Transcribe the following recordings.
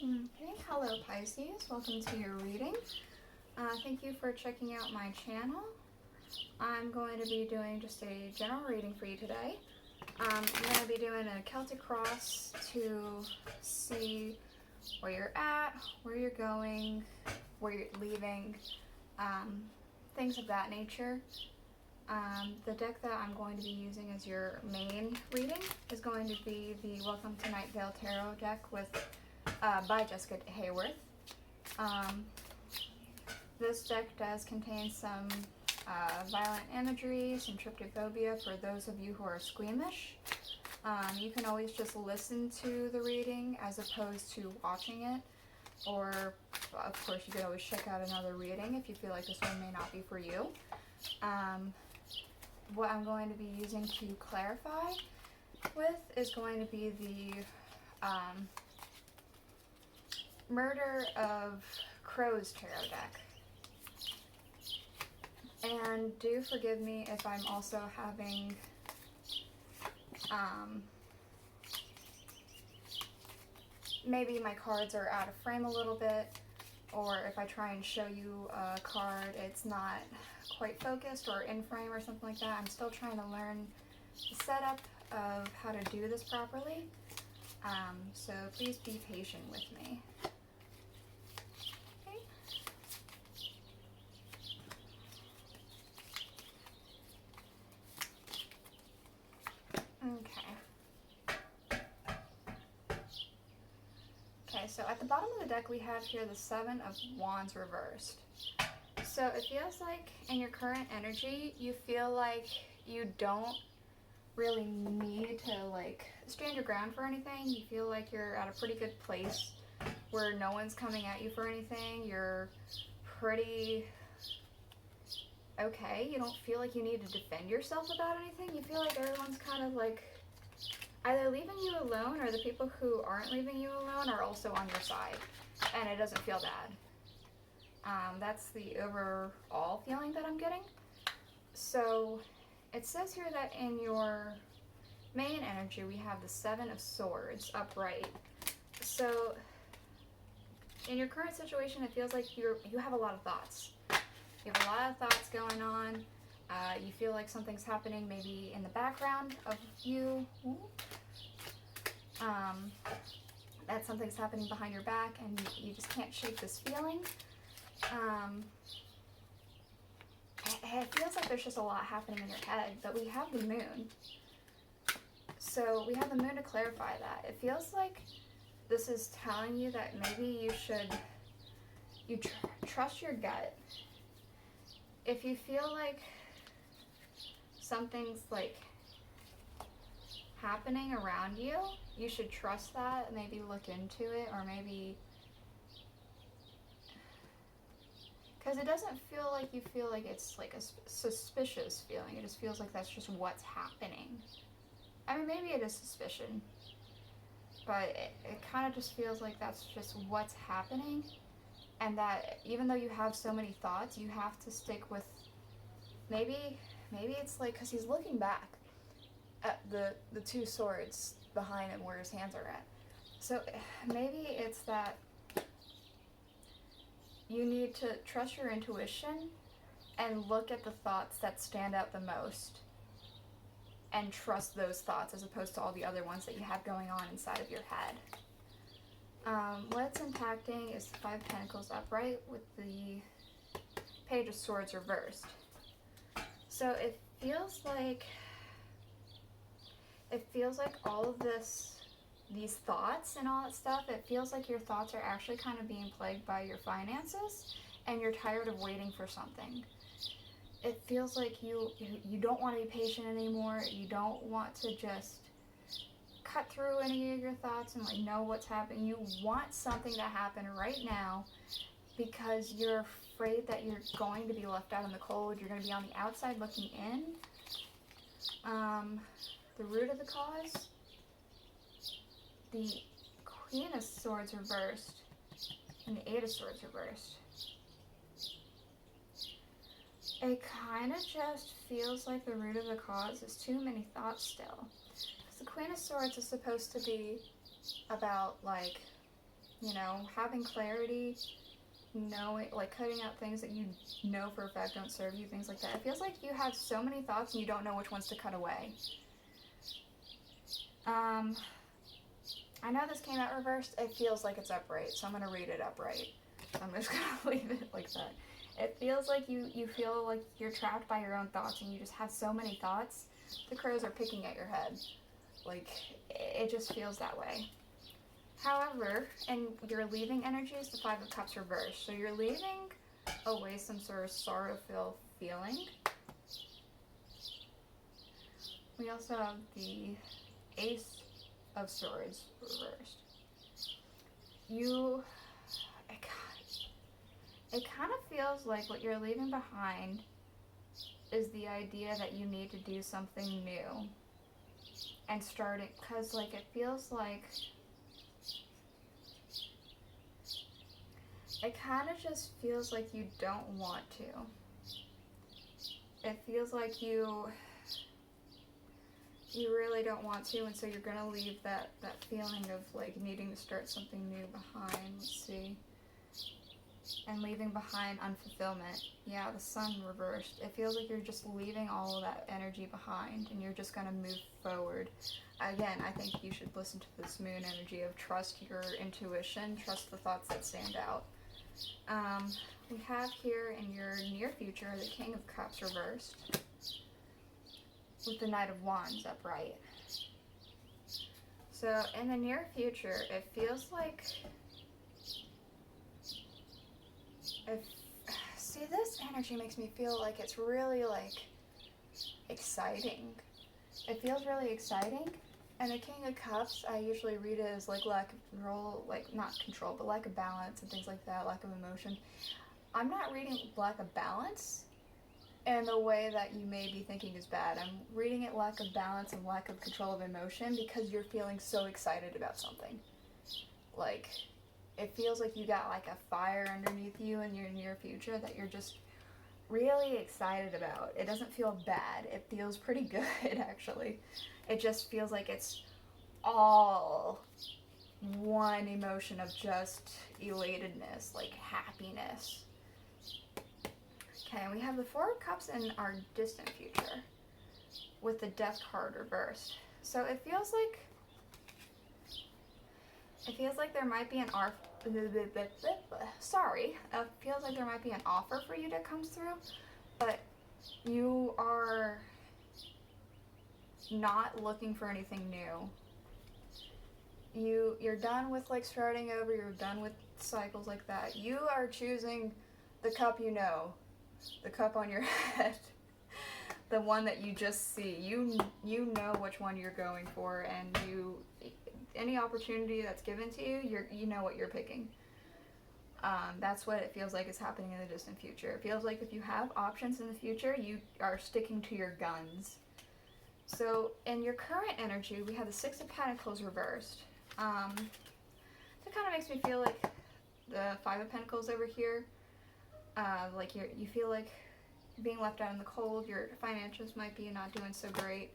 Okay, hello Pisces, welcome to your reading. Thank you for checking out my channel. I'm going to be doing just a general reading for you today. I'm going to be doing a Celtic cross to see where you're at, where you're going, where you're leaving, things of that nature. The deck that I'm going to be using as your main reading is going to be the Welcome to Night Vale Tarot deck by Jessica Hayworth. This deck does contain some violent imagery, some tryptophobia for those of you who are squeamish. You can always just listen to the reading as opposed to watching it, or of course you could always check out another reading if you feel like this one may not be for you. What I'm going to be using to clarify with is going to be the Murder of Crows tarot deck. And do forgive me if I'm also having maybe my cards are out of frame a little bit, or if I try and show you a card it's not quite focused or in frame or something like that. I'm still trying to learn the setup of how to do this properly, so please be patient with me. Okay, so at the bottom of the deck we have here the Seven of Wands reversed. So it feels like in your current energy, you feel like you don't really need to stand your ground for anything. You feel like you're at a pretty good place where no one's coming at you for anything. You're pretty okay. You don't feel like you need to defend yourself about anything. You feel like everyone's kind of either leaving you alone, or the people who aren't leaving you alone are also on your side, and it doesn't feel bad. That's the overall feeling that I'm getting. So it says here that in your main energy we have the Seven of Swords upright. So in your current situation it feels like you have a lot of thoughts. You have a lot of thoughts going on. You feel like something's happening maybe in the background of you. That something's happening behind your back and you just can't shake this feeling. It feels like there's just a lot happening in your head, but we have the moon. So we have the moon to clarify that. It feels like this is telling you that maybe you trust your gut. If you feel like something's happening around you, you should trust that, maybe look into it, or maybe, because it doesn't feel like you feel like it's like a suspicious feeling. It just feels like that's just what's happening. I mean, maybe it is suspicion, but it kind of just feels like that's just what's happening, and that even though you have so many thoughts, you have to stick with, maybe it's like, because he's looking back at the two swords behind him where his hands are at. So maybe it's that you need to trust your intuition and look at the thoughts that stand out the most and trust those thoughts as opposed to all the other ones that you have going on inside of your head. What's impacting is the Five of Pentacles upright with the Page of Swords reversed. So it feels like all of these thoughts and all that stuff, it feels like your thoughts are actually kind of being plagued by your finances, and you're tired of waiting for something. It feels like you don't want to be patient anymore. You don't want to just cut through any of your thoughts and know what's happening. You want something to happen right now because you're afraid that you're going to be left out in the cold. You're going to be on the outside looking in. The root of the cause, the Queen of Swords reversed, and the Eight of Swords reversed. It kind of just feels like the root of the cause is too many thoughts still. Because the Queen of Swords is supposed to be about you know, having clarity, knowing, like cutting out things that you know for a fact don't serve you, things like that. It feels like you have so many thoughts and you don't know which ones to cut away. I know this came out reversed. It feels like it's upright, so I'm going to read it upright. I'm just going to leave it like that. It feels like you feel like you're trapped by your own thoughts and you just have so many thoughts. The crows are picking at your head. Like, it just feels that way. However, and your leaving energy is the Five of Cups reversed. So you're leaving away some sort of sorrowful feeling. We also have the Ace of Swords reversed. It kind of feels like what you're leaving behind is the idea that you need to do something new and start it, because like it feels like it kind of just feels like you don't want to. It feels like you really don't want to, and so you're gonna leave that feeling of like needing to start something new behind. Let's see. And leaving behind unfulfillment. Yeah, the Sun reversed. It feels like you're just leaving all of that energy behind and you're just going to move forward. Again, I think you should listen to this moon energy of trust your intuition, trust the thoughts that stand out. We have here in your near future the King of Cups reversed with the Knight of Wands upright. So in the near future, it feels like see, this energy makes me feel like it's really like exciting. It feels really exciting. And the King of Cups, I usually read it as like lack of control, like not control, but lack of balance and things like that, lack of emotion. I'm not reading lack of balance in the way that you may be thinking is bad. I'm reading it lack of balance and lack of control of emotion because you're feeling so excited about something. Like, it feels like you got like a fire underneath you in your near future that you're just really excited about. It doesn't feel bad. It feels pretty good, actually. It just feels like it's all one emotion of just elatedness, like happiness. Okay, we have the Four of Cups in our distant future with the Death card reversed. So it feels like there might be an feels like there might be an offer for you that comes through, but you are not looking for anything new. You're done with like starting over, you're done with cycles like that. You are choosing the cup you know, the cup on your head, the one that you just see. You know which one you're going for, and any opportunity that's given to you, you know what you're picking. That's what it feels like is happening in the distant future. It feels like if you have options in the future, you are sticking to your guns. So in your current energy, we have the Six of Pentacles reversed. That kind of makes me feel like the Five of Pentacles over here. Like you feel like you're being left out in the cold. Your finances might be not doing so great.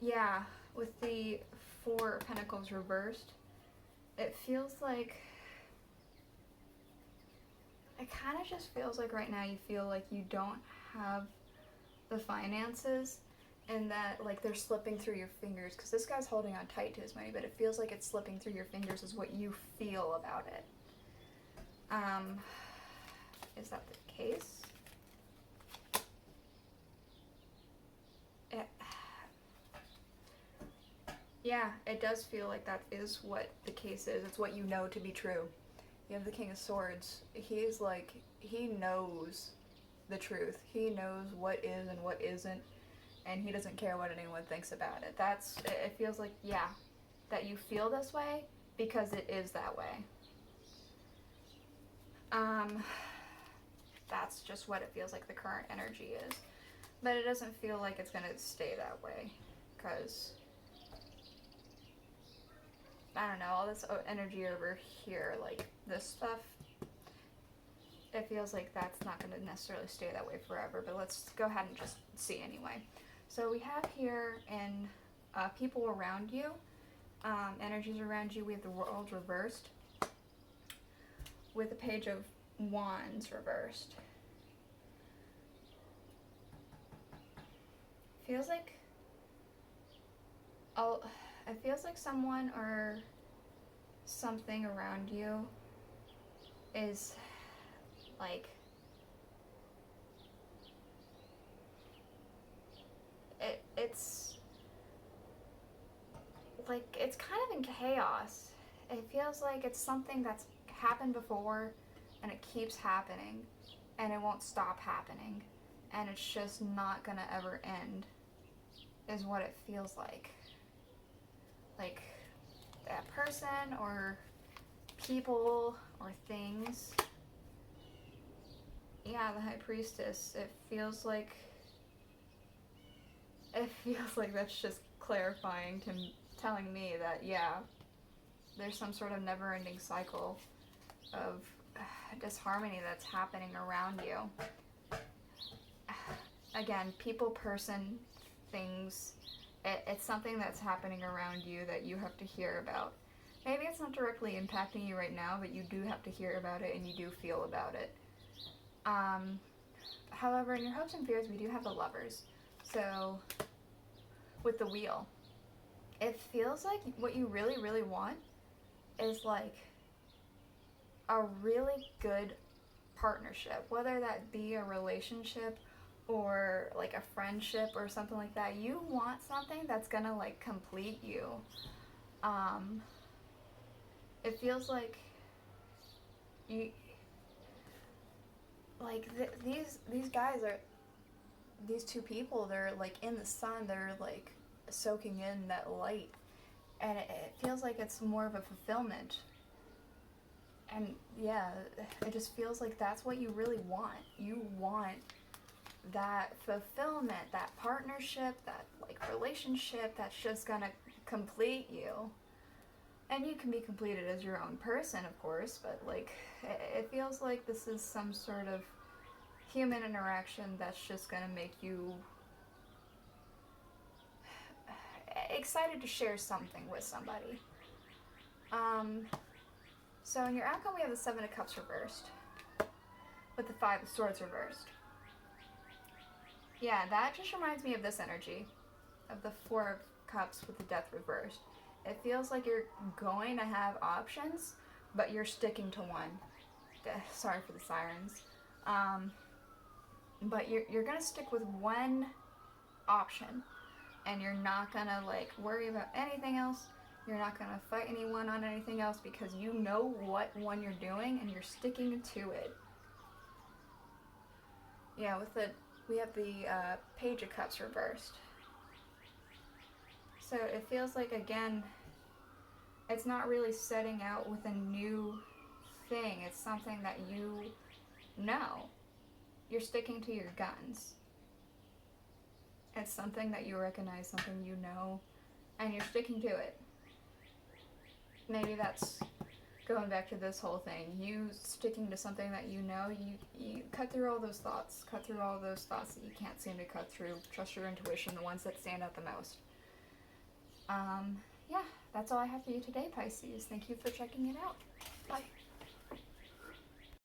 Yeah, with the Four of Pentacles reversed, it feels like, it kind of just feels like right now you feel like you don't have the finances and that like they're slipping through your fingers, because this guy's holding on tight to his money, but it feels like it's slipping through your fingers is what you feel about it. Is that the case? Yeah, it does feel like that is what the case is. It's what you know to be true. You have the King of Swords. He's like, he knows the truth. He knows what is and what isn't, and he doesn't care what anyone thinks about it. It feels like, yeah, that you feel this way because it is that way. That's just what it feels like the current energy is. But it doesn't feel like it's going to stay that way, because I don't know, all this energy over here, like this stuff, it feels like that's not going to necessarily stay that way forever, but let's go ahead and just see anyway. So we have here in people around you, energies around you, we have the World reversed. with the Page of Wands reversed. Feels like it feels like someone or something around you is like it's like it's kind of in chaos. It feels like it's something that's happened before and it keeps happening and it won't stop happening and it's just not gonna ever end, is what it feels like. Like that person or people or things. Yeah, the High Priestess. It feels like that's just clarifying to telling me that, yeah, there's some sort of never-ending cycle of disharmony that's happening around you. Again, people, person, things, it's something that's happening around you that you have to hear about. Maybe it's not directly impacting you right now, but you do have to hear about it and you do feel about it. However, in your hopes and fears, we do have the Lovers. So, with the Wheel, it feels like what you really, really want is like a really good partnership, whether that be a relationship or like a friendship or something like that. You want something that's gonna like complete you. It feels like you like these guys are, these two people, they're like in the sun, they're like soaking in that light, and it feels like it's more of a fulfillment. And yeah, it just feels like that's what you really want. You want that fulfillment, that partnership, that like relationship that's just gonna complete you. And you can be completed as your own person, of course, but like it feels like this is some sort of human interaction that's just gonna make you excited to share something with somebody. So in your outcome, we have the Seven of Cups reversed with the Five of Swords reversed. Yeah, that just reminds me of this energy of the Four of Cups with the Death reversed. It feels like you're going to have options, but you're sticking to one. Sorry for the sirens. But you're gonna stick with one option, and you're not gonna like worry about anything else. You're not gonna fight anyone on anything else because you know what one you're doing and you're sticking to it. Yeah, we have the Page of Cups reversed. So it feels like, again, it's not really setting out with a new thing. It's something that you know. You're sticking to your guns. It's something that you recognize, something you know, and you're sticking to it. Maybe that's going back to this whole thing. You sticking to something that you know, you cut through all those thoughts. Cut through all those thoughts that you can't seem to cut through. Trust your intuition, the ones that stand out the most. Yeah, that's all I have for you today, Pisces. Thank you for checking it out. Bye.